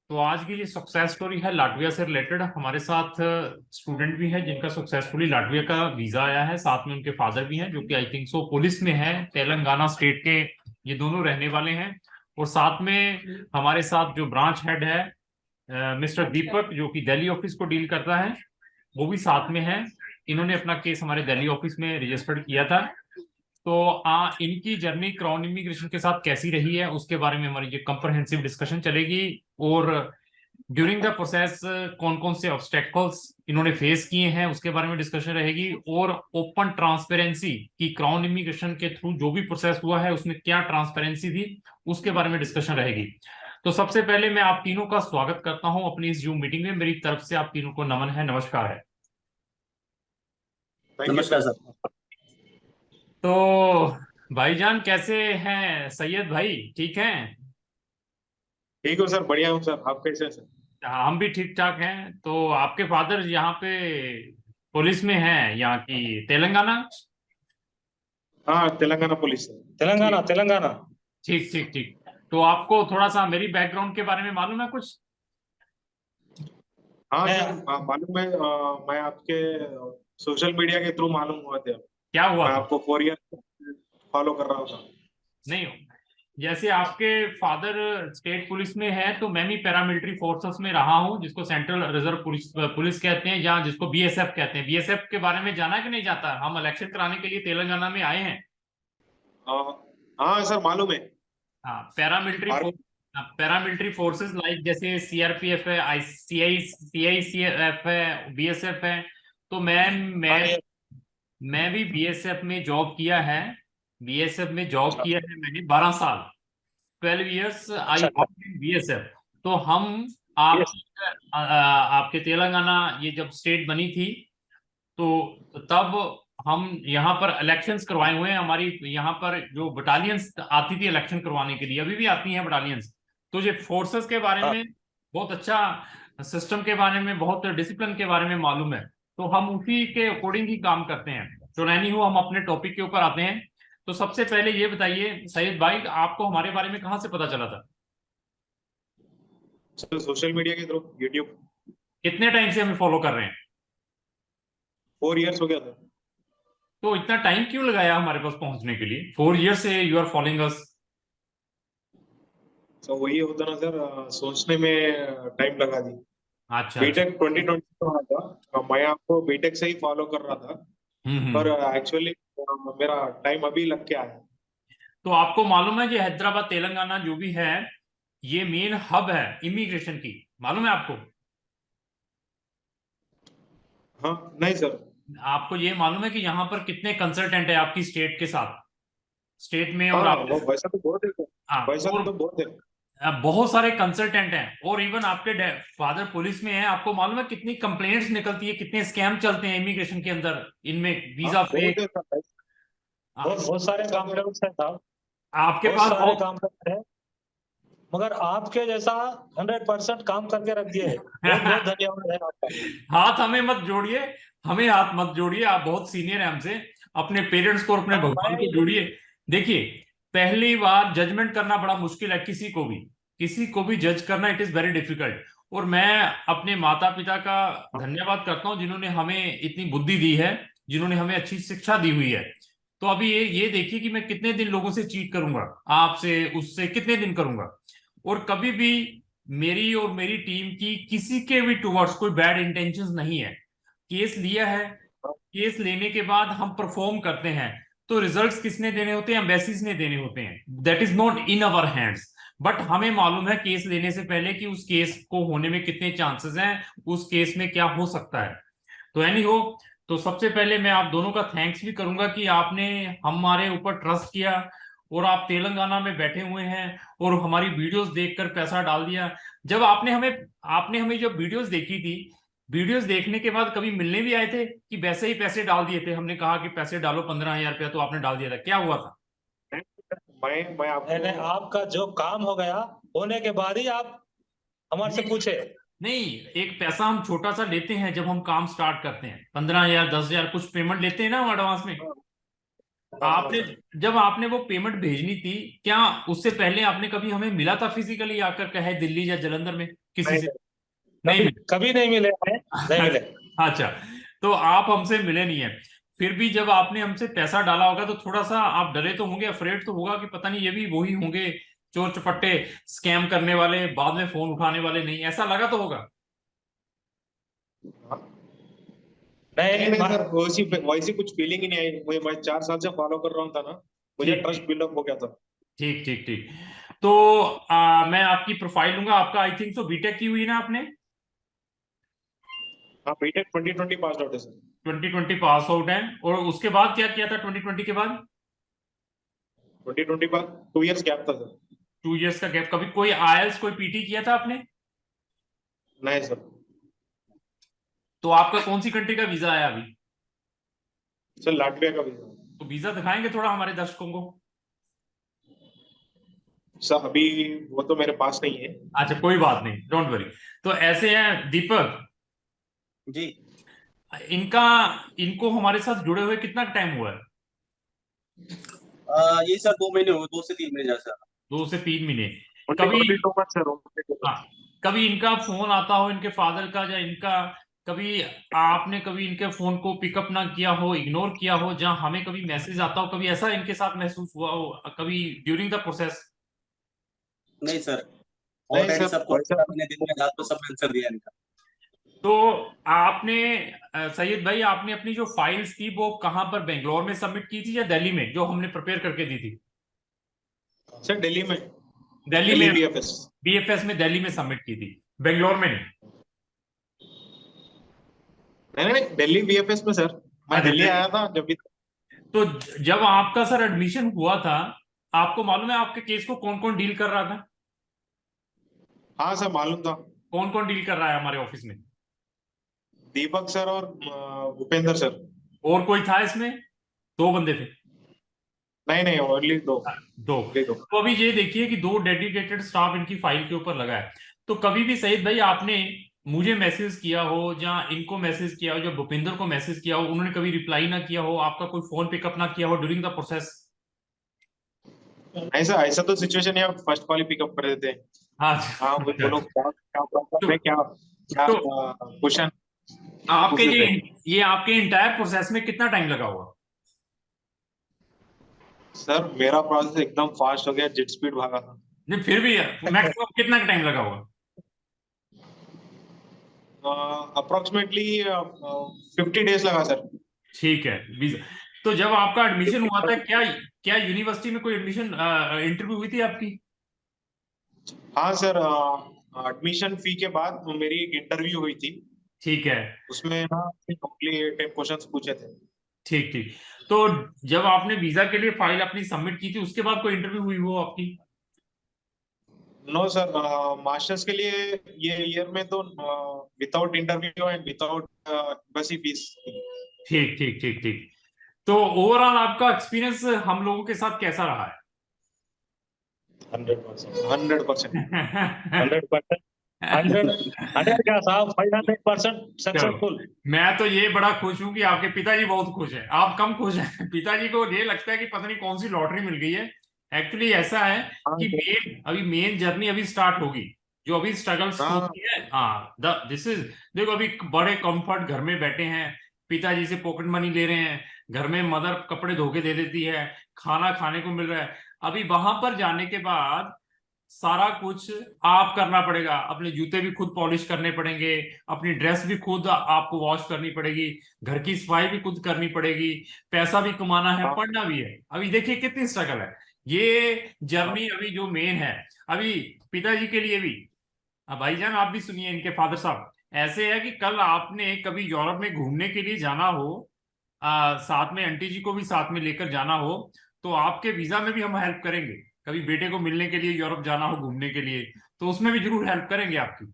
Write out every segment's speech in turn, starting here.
तो आज की ये सक्सेस स्टोरी है लाटविया से रिलेटेड। हमारे साथ स्टूडेंट भी है जिनका सक्सेसफुली लाटविया का वीजा आया है, साथ में उनके फादर भी हैं जो कि आई थिंक सो पुलिस में है, तेलंगाना स्टेट के ये दोनों रहने वाले हैं। और साथ में हमारे साथ जो ब्रांच हेड है मिस्टर दीपक, जो कि दिल्ली ऑफिस को डील करता है, वो भी साथ में है। इन्होंने अपना केस हमारे दिल्ली ऑफिस में रजिस्टर्ड किया था। तो इनकी जर्नी क्राउन इमिग्रेशन के साथ कैसी रही है उसके बारे में हमारी ये कंप्रहेंसिव डिस्कशन चलेगी। और ड्यूरिंग द प्रोसेस कौन कौन से ऑब्स्टेकल्स इन्होंने फेस किए हैं उसके बारे में डिस्कशन रहेगी। और ओपन ट्रांसपेरेंसी की क्राउन इमिग्रेशन के थ्रू जो भी प्रोसेस हुआ है उसमें क्या ट्रांसपेरेंसी थी उसके बारे में डिस्कशन रहेगी। तो सबसे पहले मैं आप तीनों का स्वागत करता हूं अपनी इस जूम मीटिंग में। मेरी तरफ से आप तीनों को नमन है, नमस्कार है। नमस्कार सर। तो भाईजान कैसे हैं? सैयद भाई ठीक हैं? ठीक हो सर, बढ़िया हूँ सर। आप कैसे हैं सर? हाँ, हम भी ठीक ठाक हैं। तो आपके फादर यहाँ पे पुलिस में हैं, यहाँ की तेलंगाना? हाँ, तेलंगाना पुलिस सर। ठीक तेलंगाना तेलंगाना। ठीक ठीक ठीक। तो आपको थोड़ा सा मेरी बैकग्राउंड के बारे में मालूम है कुछ? हाँ सर, मालूम है। मैं आपके सोशल मीडिया के थ्रू मालूम हुआ थे। क्या हुआ मैं था? आपको 4 ईयर फॉलो कर रहा था। नहीं, जैसे आपके फादर स्टेट पुलिस में है तो मैं भी पैरामिलिट्री फोर्सेस में रहा हूँ, जिसको सेंट्रल रिजर्व पुलिस पुलिस कहते हैं, या जिसको बीएसएफ कहते हैं। बीएसएफ के बारे में जाना है कि नहीं जाता? हम इलेक्शन कराने के लिए तेलंगाना में आए हैं। हाँ सर, मालूम है। हाँ, आर्मी। पैरामिलिट्री फोर्सेस लाइक जैसे सीआरपीएफ है, सीआईसीएफ है, बीएसएफ है। तो मैं हाँ मैं ये। मैं भी बीएसएफ में जॉब किया है। बीएसएफ में जॉब अच्छा किया है मैंने 12 साल। 12 years आई अच्छा अच्छा। Work in BSF. तो हम यस। आपके तेलंगाना ये जब स्टेट बनी थी तो तब हम यहाँ पर इलेक्शंस करवाए हुए हैं। हमारी यहाँ पर जो बटालियंस आती थी इलेक्शन करवाने के लिए, अभी भी आती हैं बटालियंस। तो ये फोर्सेस के बारे हाँ में बहुत अच्छा, सिस्टम के बारे में, बहुत डिसिप्लिन के बारे में मालूम है। तो हम उसी के अकॉर्डिंग ही काम करते हैं। तो नहीं हो, हम अपने टॉपिक के ऊपर आते हैं। तो सबसे पहले ये बताइए सईद भाई, आपको हमारे बारे में कहाँ से पता चला था? सर, सोशल मीडिया के थ्रू, यूट्यूब। कितने टाइम से हमें फॉलो कर रहे हैं? 4 ईयर्स हो गया था। तो इतना टाइम क्यों लगाया हमारे पास पहुंचने के लिए? 4 years से यू आर फॉलोइंग अस। तो वही होता ना सर, सोचने में टाइम लगा दी। अच्छा अच्छा। बीटेक 2020 में हुआ था। मैं आपको बीटेक से ही फॉलो कर रहा था। पर हम्म। एक्चुअली मेरा टाइम अभी लग के आया। तो आपको मालूम है कि हैदराबाद तेलंगाना जो भी है ये मेन हब है इमिग्रेशन की, मालूम है आपको? हाँ, नहीं सर। आपको ये मालूम है कि यहाँ पर कितने कंसल्टेंट है आपकी स्टेट के साथ, स्टेट में और हाँ, आप? वो वैसा तो बहुत है सर। हाँ। वैसा और तो बहुत है। बहुत सारे कंसल्टेंट हैं। और इवन आपके फादर पुलिस में है, आपको मालूम है कितनी कंप्लेंट्स निकलती है, कितने स्कैम चलते हैं इमिग्रेशन के अंदर, इनमें हाँ, वीजा बहुत फेक। है सर। बहुत बहुत सारे काम करते हैं साहब। आपके बहुत पास सारे बहुत काम करते हैं। मगर आपके जैसा 100% काम करके रख दिए। बहुत बहुत धन्यवाद है आपका। हाथ हमें मत जोड़िए, हमें हाथ मत जोड़िए, आप बहुत सीनियर हैं हमसे। अपने पेरेंट्स को और अपने हाँ, भगवान को जोड़िए। देखिए, पहली बार जजमेंट करना बड़ा मुश्किल है, किसी को भी जज करना इट इज वेरी डिफिकल्ट। और मैं अपने माता पिता का हाँ, धन्यवाद करता हूं जिन्होंने हमें इतनी बुद्धि दी है, जिन्होंने हमें अच्छी शिक्षा दी हुई है। तो अभी ये देखिए कि मैं कितने दिन लोगों से चीट करूंगा, आपसे उससे कितने दिन करूंगा। और कभी भी मेरी और मेरी टीम की किसी के भी टुवर्ड्स कोई बैड इंटेंशंस नहीं है। केस लिया है, हाँ, केस लेने के बाद हम परफॉर्म करते हैं। तो रिजल्ट्स किसने देने होते हैं? एम्बेसीज ने देने होते हैं। That is not in our hands. But हमें मालूम है केस लेने से पहले कि उस केस को होने में कितने चांसेस हैं, उस केस में क्या हो सकता है। तो एनी हो, तो सबसे पहले मैं आप दोनों का थैंक्स भी करूंगा कि आपने हमारे ऊपर ट्रस्ट किया और आप तेलंगाना में बैठे हुए हैं और हमारी वीडियोस देखकर पैसा डाल दिया। जब आपने हमें जब वीडियोस देखी थी, वीडियोस देखने के बाद कभी मिलने भी आए थे कि वैसे ही पैसे डाल दिए थे? हमने कहा कि पैसे डालो 15,000 रुपया, तो आपने डाल दिया था, क्या हुआ था? मैं मैंने आपको। आपका जो काम हो गया होने के बाद ही आप हमारे से नहीं पूछे। नहीं, एक पैसा हम छोटा सा लेते हैं जब हम काम स्टार्ट करते हैं, 15,000 10,000 कुछ पेमेंट लेते हैं ना हम एडवांस में। आपने जब आपने वो पेमेंट भेजनी थी, क्या उससे पहले आपने कभी हमें मिला था फिजिकली आकर, कहे दिल्ली या जलंधर में किसी नहीं, से? नहीं कभी मिले। कभी नहीं मिले हैं, नहीं मिले। अच्छा, तो आप हमसे मिले नहीं है। फिर भी जब आपने हमसे पैसा डाला होगा तो थोड़ा सा आप डरे तो होंगे, अफ्रेड तो होगा कि पता नहीं ये भी वही होंगे चोर चपट्टे, स्कैम करने वाले, बाद में फोन उठाने वाले नहीं, ऐसा लगा तो होगा। नहीं नहीं नहीं मा- सर, वैसी वैसी कुछ फीलिंग ही नहीं आई मुझे। मैं 4 साल से फॉलो कर रहा हूँ था ना, मुझे ठीक ट्रस्ट बिल्डअप हो गया था। ठीक ठीक ठीक। तो मैं आपकी प्रोफाइल लूंगा। आपका आई थिंक सो बीटेक की हुई ना आपने? हाँ, बीटेक 2020 पास आउट है सर। 2020 पास आउट है। और उसके बाद क्या किया था 2020 के बाद? 2020 पास 2 इयर्स गैप था सर। 2 इयर्स का गैप। कभी कोई आईएलटीएस कोई पीटी किया था आपने? नहीं सर। तो आपका कौन सी कंट्री का वीजा आया अभी? सर लाटविया का वीजा। तो वीजा दिखाएंगे थोड़ा हमारे दर्शकों को। सर अभी वो तो मेरे पास नहीं है। अच्छा कोई बात नहीं, डोंट वरी। तो ऐसे हैं दीपक, जी। इनका इनको हमारे साथ जुड़े हुए कितना टाइम हुआ है? ये सर 2 महीने हो गए, 2 से 3 महीने जैसा। 2 से 3 महीने। ओनली कभी ओनली 2 मंथ सर। हाँ, कभी इनका फोन आता हो इनके फादर का या इनका, कभी आपने कभी इनके फोन को पिकअप ना किया हो, इग्नोर किया हो, जहां हमें कभी मैसेज आता हो, कभी ऐसा इनके साथ महसूस हुआ हो कभी ड्यूरिंग द प्रोसेस? नहीं सर, नहीं ऑलरेडी सर, सबको वैसा मैंने दिन में रात को सब आंसर दिया इनका। तो आपने सैयद भाई, आपने अपनी जो फाइल्स थी वो कहाँ पर, बेंगलोर में सबमिट की थी या दिल्ली में, जो हमने प्रिपेयर करके दी थी? सर दिल्ली में। दिल्ली दिल्ली में, बीएफएस। बीएफएस में दिल्ली में सबमिट की थी, बेंगलोर में नहीं? नहीं नहीं, दिल्ली बीएफएस में सर। मैं अच्छा, दिल्ली आया था जब भी। तो जब आपका सर एडमिशन हुआ था, आपको मालूम है आपके केस को कौन कौन डील कर रहा था? हाँ सर, मालूम था। कौन कौन डील कर रहा है हमारे ऑफिस में? दीपक सर और भूपेंद्र सर। और कोई था इसमें? 2 बंदे थे? नहीं नहीं, ओनली दो। दो। ओनली दो। तो अभी ये देखिए कि 2 डेडिकेटेड स्टाफ इनकी फाइल के ऊपर लगा है। तो कभी भी सईद भाई आपने मुझे मैसेज किया हो या इनको मैसेज किया हो, जो भूपिंदर को मैसेज किया हो, उन्होंने कभी रिप्लाई ना किया हो, आपका कोई फोन पिकअप ना किया हो ड्यूरिंग द प्रोसेस? ऐसा ऐसा तो सिचुएशन है, आप फर्स्ट कॉल ही पिकअप कर देते हैं। हाँ। हाँ, वो बोलो क्या क्या प्रॉब्लम है, क्या क्या तो क्वेश्चन आपके पूछ ये लेते हैं। ये आपके इंटायर प्रोसेस में कितना टाइम लगा हुआ? सर मेरा प्रोसेस एकदम फास्ट हो गया, जेट स्पीड भागा था। नहीं फिर भी मैक्सिमम कितना टाइम लगा हुआ? अप्रोक्सीमेटली 50 डेज लगा सर। ठीक है, वीजा। तो जब आपका एडमिशन हुआ था, क्या क्या यूनिवर्सिटी में कोई एडमिशन इंटरव्यू हुई थी आपकी? हाँ सर, एडमिशन फी के बाद मेरी एक इंटरव्यू हुई थी। ठीक है, उसमें ना ओनली 10 क्वेश्चंस पूछे थे। ठीक ठीक। तो जब आपने वीजा के लिए फाइल अपनी सबमिट की थी, उसके बाद कोई इंटरव्यू हुई हो आपकी? नो सर, मास्टर्स के लिए ये ईयर में तो विदाउट इंटरव्यू एंड विदाउट बस ही फीस। ठीक ठीक ठीक ठीक। तो ओवरऑल आपका एक्सपीरियंस हम लोगों के साथ कैसा रहा 100%, 100%। 100%, 100 क्या साहब, 500% सक्सेसफुल। मैं तो ये बड़ा खुश हूं कि आपके पिताजी बहुत खुश हैं, आप कम खुश हैं। पिताजी को ये लगता है कि पता नहीं कौन सी लॉटरी मिल गई है। एक्चुअली ऐसा है हाँ कि मेन जर्नी अभी स्टार्ट होगी, जो अभी स्ट्रगल्स हाँ होती है। हाँ, दिस इज, देखो अभी बड़े कंफर्ट घर में बैठे हैं, पिताजी से पॉकेट मनी ले रहे हैं, घर में मदर कपड़े धो के दे देती है, खाना खाने को मिल रहा है। अभी वहां पर जाने के बाद सारा कुछ आप करना पड़ेगा, अपने जूते भी खुद पॉलिश करने पड़ेंगे, अपनी ड्रेस भी खुद आपको वॉश करनी पड़ेगी, घर की सफाई भी खुद करनी पड़ेगी, पैसा भी कमाना है, हाँ। पढ़ना भी है। अभी देखिए कितनी स्ट्रगल है ये जर्नी अभी जो मेन है अभी पिताजी के लिए भी। अब भाईजान आप भी सुनिए, इनके फादर साहब, ऐसे है कि कल आपने कभी यूरोप में घूमने के लिए जाना हो, साथ में आंटी जी को भी साथ में लेकर जाना हो, तो आपके वीजा में भी हम हेल्प करेंगे। कभी बेटे को मिलने के लिए यूरोप जाना हो घूमने के लिए, तो उसमें भी जरूर हेल्प करेंगे आपकी।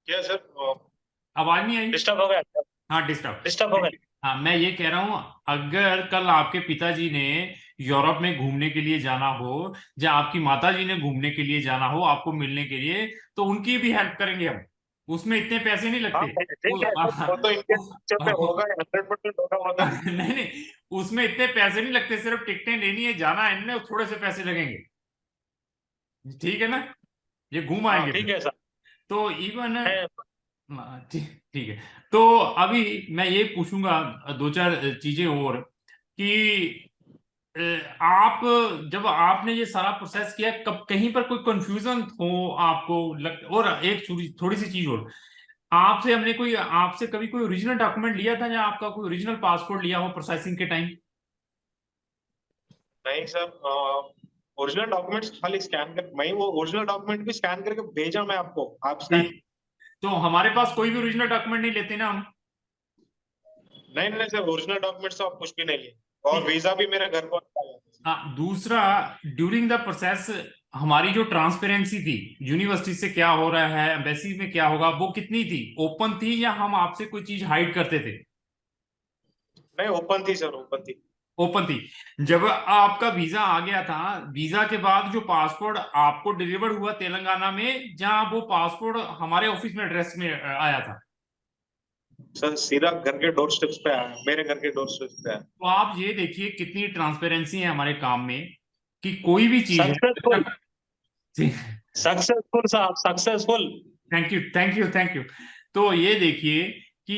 क्या सर, आवाज नहीं आई? डिस्टर्ब हो गया, हाँ, डिस्टर्ब। डिस्टर्ब हो गया। हाँ, मैं ये कह रहा हूँ, अगर कल आपके पिताजी ने यूरोप में घूमने के लिए जाना हो, या आपकी माता जी ने घूमने के लिए जाना हो आपको मिलने के लिए, तो उनकी भी हेल्प करेंगे हम। उसमें इतने पैसे नहीं हाँ लगते। ठीक है, वो तो इनके फ्यूचर पे होगा, 100% होगा वो तो। नहीं नहीं, उसमें इतने पैसे नहीं लगते, सिर्फ टिकटें लेनी है, जाना है इनने, थोड़े से पैसे लगेंगे, ठीक है ना, ये घूम हाँ आएंगे ठीक फिर। है सर। तो इवन है, ठीक ठीक है। तो अभी मैं ये पूछूंगा दो चार चीजें और कि अ, आप जब आपने ये सारा प्रोसेस किया, कब कहीं पर कोई कंफ्यूजन हो आपको और एक थोड़ी सी चीज और, आपसे हमने कोई आपसे कभी कोई ओरिजिनल डॉक्यूमेंट लिया था, या आपका कोई ओरिजिनल पासपोर्ट लिया हो प्रोसेसिंग के टाइम? नहीं सर, ओरिजिनल डॉक्यूमेंट्स खाली स्कैन कर, मैं वो ओरिजिनल डॉक्यूमेंट भी स्कैन करके भेजा मैं आपको, आप स्कैन। ठीक, तो हमारे पास कोई भी ओरिजिनल डॉक्यूमेंट नहीं लेते ना हम? नहीं नहीं सर, ओरिजिनल डॉक्यूमेंट्स तो आप कुछ भी नहीं लिए, और ठीक। वीजा भी मेरे घर पर आया था। हाँ, दूसरा, ड्यूरिंग द प्रोसेस हमारी जो ट्रांसपेरेंसी थी, यूनिवर्सिटी से क्या हो रहा है, एम्बेसी में क्या होगा, वो कितनी थी, ओपन थी, या हम आपसे कोई चीज हाइड करते थे? नहीं, ओपन थी सर, ओपन थी। ओपन थी। जब आपका वीजा आ गया था, वीजा के बाद जो पासपोर्ट आपको डिलीवर हुआ तेलंगाना में, जहां वो पासपोर्ट हमारे ऑफिस में एड्रेस में आया था? सर सीधा घर के डोर स्टेप्स पे आया, मेरे घर के डोर स्टेप्स पे आया। तो आप ये देखिए कितनी ट्रांसपेरेंसी है हमारे काम में, कि कोई भी चीज सक्सेसफुल, है। सक्सेसफुल साहब, successful. Thank you thank you thank you. तो ये देखिए कि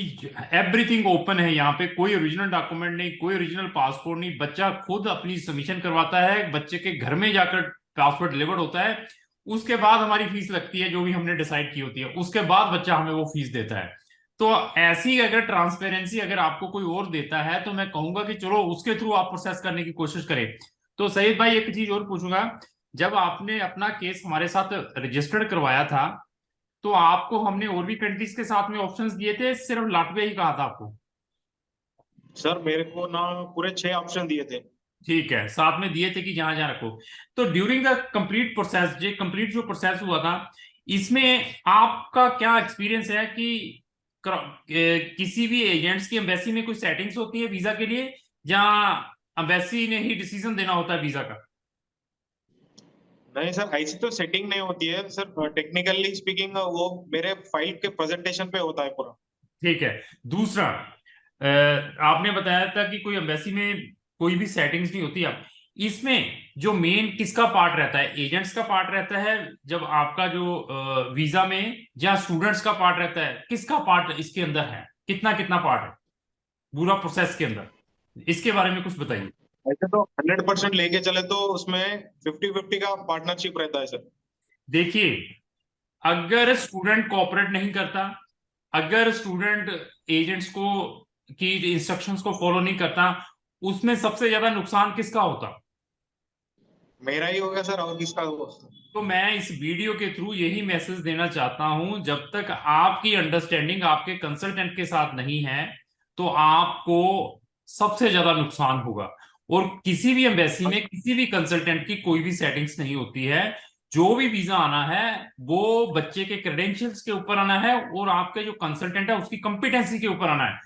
एवरीथिंग ओपन है यहाँ पे, कोई ओरिजिनल डॉक्यूमेंट नहीं, कोई ओरिजिनल पासपोर्ट नहीं, बच्चा खुद अपनी सबमिशन करवाता है, बच्चे के घर में जाकर पासपोर्ट डिलीवर होता है, उसके बाद हमारी फीस लगती है जो भी हमने डिसाइड की होती है, उसके बाद बच्चा हमें वो फीस देता है। तो ऐसी अगर ट्रांसपेरेंसी अगर आपको कोई और देता है, तो मैं कहूंगा कि चलो उसके थ्रू आप प्रोसेस करने की कोशिश करें। तो सईद भाई, एक चीज और पूछूंगा, जब आपने अपना केस हमारे साथ रजिस्टर्ड करवाया था, तो आपको हमने और भी कंट्रीज के साथ में ऑप्शंस दिए थे, सिर्फ लाटविया ही कहा था आपको? सर मेरे को ना पूरे 6 ऑप्शन दिए थे। ठीक है, साथ में दिए थे कि जहां जहां रखो। तो ड्यूरिंग द कंप्लीट प्रोसेस, जो कंप्लीट जो प्रोसेस हुआ था, इसमें आपका क्या एक्सपीरियंस है कि किसी भी एजेंट्स की एम्बेसी में कोई सेटिंग्स होती है वीजा के लिए, जहां एम्बेसी ने ही डिसीजन देना होता है वीजा का? नहीं सर, ऐसी तो सेटिंग नहीं होती है सर, टेक्निकली स्पीकिंग वो मेरे फाइल के प्रेजेंटेशन पे होता है पूरा। ठीक है। दूसरा, आपने बताया था कि कोई एम्बेसी में कोई भी सेटिंग्स नहीं होती। अब इसमें जो मेन किसका पार्ट रहता है, एजेंट्स का पार्ट रहता है जब आपका जो वीजा में, या स्टूडेंट्स का पार्ट रहता है, किसका पार्ट इसके अंदर है, कितना कितना पार्ट है पूरा प्रोसेस के अंदर, इसके बारे में कुछ बताइए। ऐसे तो 100% लेके चले तो उसमें 50-50 का पार्टनरशिप रहता है सर। देखिए, अगर स्टूडेंट कोऑपरेट नहीं करता, अगर स्टूडेंट एजेंट्स को की इंस्ट्रक्शंस को फॉलो नहीं करता, उसमें सबसे ज्यादा नुकसान किसका होता? मेरा ही होगा सर, और किसका होगा? तो मैं इस वीडियो के थ्रू यही मैसेज देना चाहता हूं, जब तक आपकी अंडरस्टैंडिंग आपके कंसल्टेंट के साथ नहीं है, तो आपको सबसे ज्यादा नुकसान होगा। और किसी भी एम्बेसी में किसी भी कंसल्टेंट की कोई भी सेटिंग्स नहीं होती है। जो भी वीजा आना है, वो बच्चे के क्रेडेंशियल्स के ऊपर आना है, और आपके जो कंसल्टेंट है उसकी कंपिटेंसी के ऊपर आना है।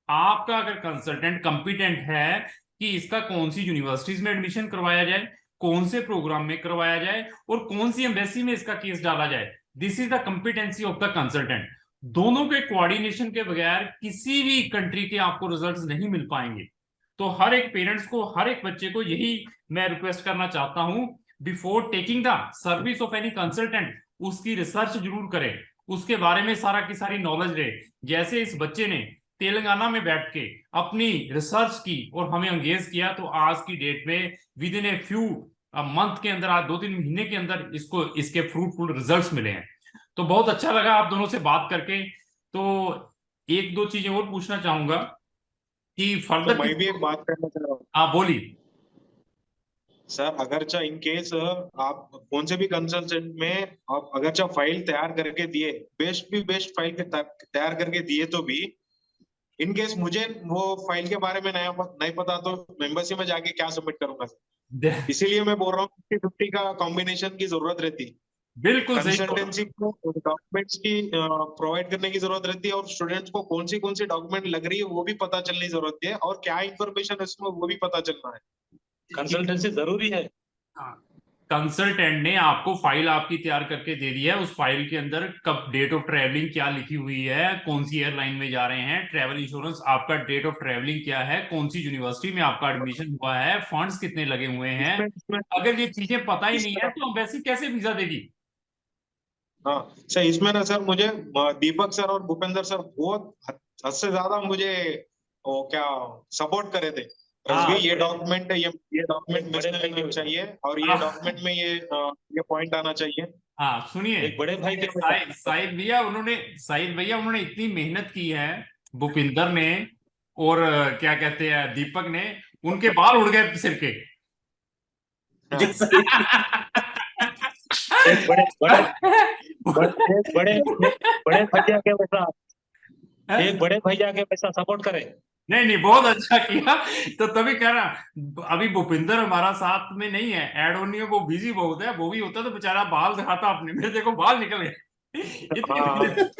आपका अगर कंसल्टेंट कंपिटेंट है कि इसका कौन सी यूनिवर्सिटीज में एडमिशन करवाया जाए, कौन से प्रोग्राम में करवाया जाए, और कौन सी एम्बेसी में इसका केस डाला जाए, this is the competency of the consultant. दोनों के कोऑर्डिनेशन के बगैर किसी भी कंट्री के आपको रिजल्ट्स नहीं मिल पाएंगे। तो हर एक पेरेंट्स को, हर एक बच्चे को यही मैं रिक्वेस्ट करना चाहता हूं, before taking the service of any consultant, उसकी रिसर्च जरूर करें, उसके बारे में सारा की सारी नॉलेज रहे। जैसे इस बच्चे ने तेलंगाना में बैठ के अपनी रिसर्च की और हमें एंगेज किया, तो आज की डेट में with in a few month के अंदर, आज 2-3 महीने के अंदर इसको इसके फ्रूटफुल रिजल्ट्स मिले हैं। तो बहुत अच्छा लगा आप दोनों से बात करके। तो एक दो चीजें और पूछना चाहूंगा कि तो फर्दर मैं भी एक बात करना चाह रहा हूँ आप बोलिए। सर, अगर चाहे इन केस आप कौन से भी कंसल्टेंट में आप अगर चाहे फाइल तैयार करके दिए, बेस्ट फाइल के तैयार करके दिए, तो भी इन केस मुझे वो फाइल के बारे में नहीं पता, तो एम्बेसी में जाके क्या सबमिट करूंगा सर? इसीलिए मैं बोल रहा हूँ 50-50 का कॉम्बिनेशन की जरूरत रहती है। बिल्कुल सही। कंसल्टेंसी को डॉक्यूमेंट्स की प्रोवाइड करने की जरूरत रहती है, और स्टूडेंट्स को कौन सी डॉक्यूमेंट लग रही है वो भी पता चलने की जरूरत है, और क्या इंफॉर्मेशन है उसमें वो भी पता चलना है। कंसल्टेंसी जरूरी है। हाँ, कंसल्टेंट ने आपको फाइल आपकी तैयार करके दे दी है, उस फाइल के अंदर कब डेट ऑफ ट्रेवलिंग क्या लिखी हुई है, कौन सी एयरलाइन में जा रहे हैं, ट्रेवल इंश्योरेंस, आपका डेट ऑफ ट्रेवलिंग क्या है, कौन सी यूनिवर्सिटी में आपका एडमिशन हुआ है, फंड्स कितने लगे हुए हैं। इसमें अगर ये चीजें पता ही नहीं इसमें है तो एम्बेसी कैसे वीजा देगी? हाँ सर, इसमें ना सर मुझे दीपक सर और भूपेंद्र सर बहुत हद से ज्यादा मुझे वो क्या सपोर्ट करे थे। हाँ। रजवी, ये डॉक्यूमेंट बड़े भाई मिसमेच के- चाहिए और ये हाँ। डॉक्यूमेंट में ये पॉइंट आना चाहिए। हाँ सुनिए, एक बड़े भाई के साहिद भैया उन्होंने इतनी मेहनत की है, भूपिंदर ने और क्या कहते हैं दीपक ने, उनके बाल उड़ गए सिर के। जी सर। एक बड़े बड़े बड़े बड़े भैया के वैसा, एक बड़े भैया के वैसा सपोर्ट करे। नहीं नहीं, बहुत अच्छा किया। तो तभी कह रहा, अभी भूपिंदर हमारा साथ में नहीं है, ऐड होनी है, वो बिजी बहुत है, वो भी होता तो बेचारा बाल दिखाता अपने, मेरे देखो बाल निकल गए। इतनी मेहनत।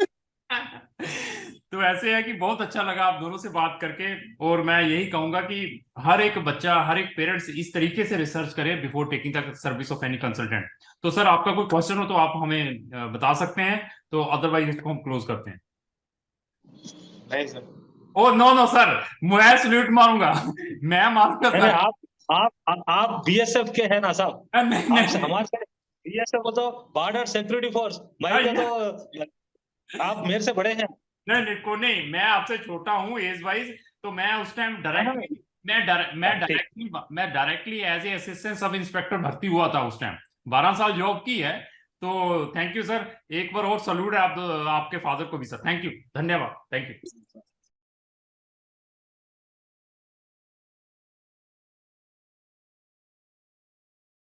तो ऐसे है कि बहुत अच्छा लगा आप दोनों से बात करके, और मैं यही कहूंगा कि हर एक बच्चा, हर एक पेरेंट्स इस तरीके से रिसर्च करे before taking the service of any consultant. तो सर आपका कोई क्वेश्चन हो तो आप हमें बता सकते हैं, तो अदरवाइज इसको हम क्लोज करते हैं। नहीं sir, oh no no sir, मैं सल्यूट मारूंगा, मैं मारूंगा अरे सर। आप बीएसएफ के हैं ना साहब? नहीं नहीं आप हमारे बीएसएफ को तो बॉर्डर सिक्योरिटी फोर्स, मैं तो आप मेरे से बड़े हैं। नहीं को नहीं, मैं आपसे छोटा हूँ एज वाइज, तो मैं उस time directly as a assistant sub inspector भर्ती हुआ था उस टाइम, 12 साल जॉब की है। तो थैंक यू सर, एक बार और सल्यूट है आप आपके फादर को भी सर, थैंक यू, धन्यवाद, थैंक यू।